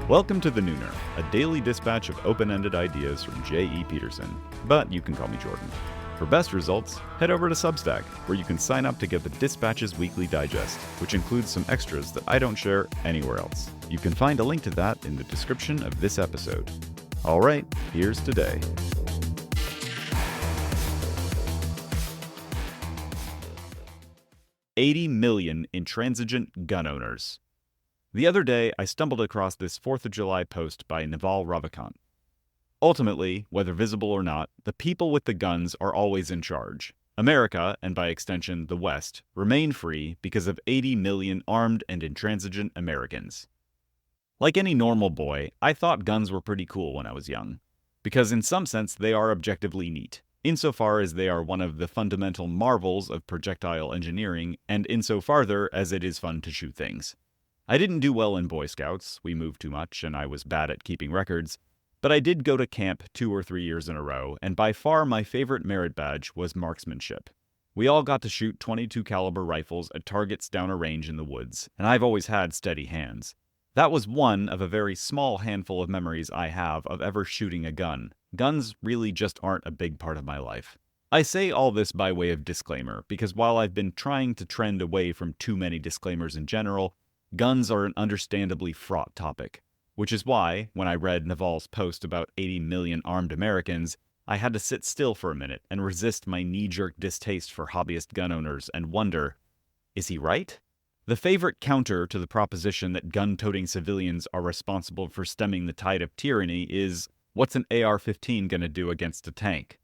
Welcome to The Nooner, a daily dispatch of open-ended ideas from J.E. Peterson, but you can call me Jordan. For best results, head over to Substack, where you can sign up to get the Dispatch's Weekly Digest, which includes some extras that I don't share anywhere else. You can find a link to that in the description of this episode. Alright, here's today. $80 million intransigent gun owners. The other day, I stumbled across this 4th of July post by Naval Ravikant. Ultimately, whether visible or not, the people with the guns are always in charge. America, and by extension the West, remain free because of 80 million armed and intransigent Americans. Like any normal boy, I thought guns were pretty cool when I was young, because in some sense they are objectively neat, insofar as they are one of the fundamental marvels of projectile engineering, and insofarther as it is fun to shoot things. I didn't do well in Boy Scouts, we moved too much, and I was bad at keeping records, but I did go to camp 2 or 3 years in a row, and by far my favorite merit badge was marksmanship. We all got to shoot .22 caliber rifles at targets down a range in the woods, and I've always had steady hands. That was one of a very small handful of memories I have of ever shooting a gun. Guns really just aren't a big part of my life. I say all this by way of disclaimer, because while I've been trying to trend away from too many disclaimers in general, guns are an understandably fraught topic, which is why, when I read Naval's post about 80 million armed Americans, I had to sit still for a minute and resist my knee-jerk distaste for hobbyist gun owners and wonder, is he right? The favorite counter to the proposition that gun-toting civilians are responsible for stemming the tide of tyranny is, what's an AR-15 gonna do against a tank?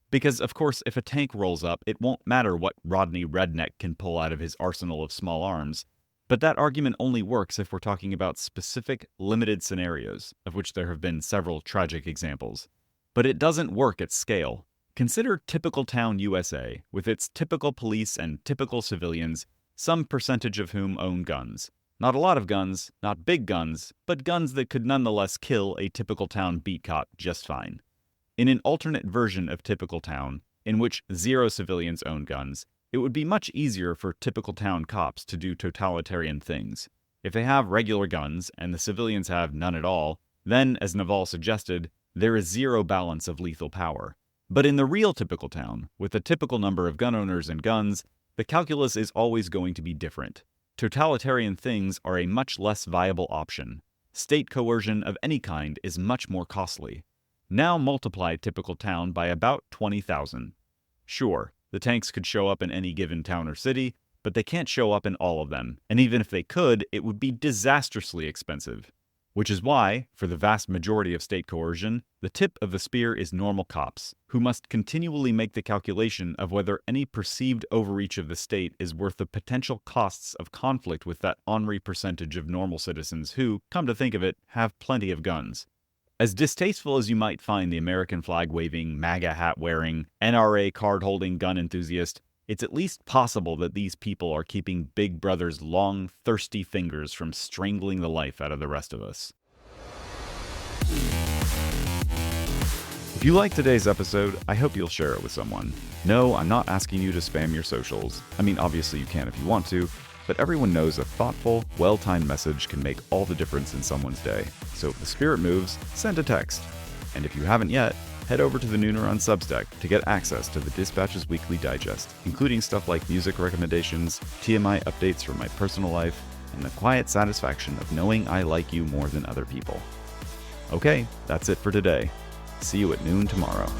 Because, of course, if a tank rolls up, it won't matter what Rodney Redneck can pull out of his arsenal of small arms. But that argument only works if we're talking about specific, limited scenarios, of which there have been several tragic examples. But it doesn't work at scale. Consider typical town USA, with its typical police and typical civilians, some percentage of whom own guns. Not a lot of guns, not big guns, but guns that could nonetheless kill a typical town beat cop just fine. In an alternate version of typical town, in which 0 civilians own guns, it would be much easier for typical town cops to do totalitarian things. If they have regular guns and the civilians have none at all, then, as Naval suggested, there is 0 balance of lethal power. But in the real typical town, with a typical number of gun owners and guns, the calculus is always going to be different. Totalitarian things are a much less viable option. State coercion of any kind is much more costly. Now multiply typical town by about 20,000. Sure, the tanks could show up in any given town or city, but they can't show up in all of them, and even if they could, it would be disastrously expensive. Which is why, for the vast majority of state coercion, the tip of the spear is normal cops, who must continually make the calculation of whether any perceived overreach of the state is worth the potential costs of conflict with that ornery percentage of normal citizens who, come to think of it, have plenty of guns. As distasteful as you might find the American flag-waving, MAGA hat-wearing, NRA card-holding gun enthusiast, it's at least possible that these people are keeping Big Brother's long, thirsty fingers from strangling the life out of the rest of us. If you like today's episode, I hope you'll share it with someone. No, I'm not asking you to spam your socials. I mean, obviously you can if you want to, but everyone knows a thoughtful, well-timed message can make all the difference in someone's day. So if the spirit moves, send a text. And if you haven't yet, head over to The Nooner on Substack to get access to the Dispatch's Weekly Digest, including stuff like music recommendations, TMI updates from my personal life, and the quiet satisfaction of knowing I like you more than other people. Okay, that's it for today. See you at noon tomorrow.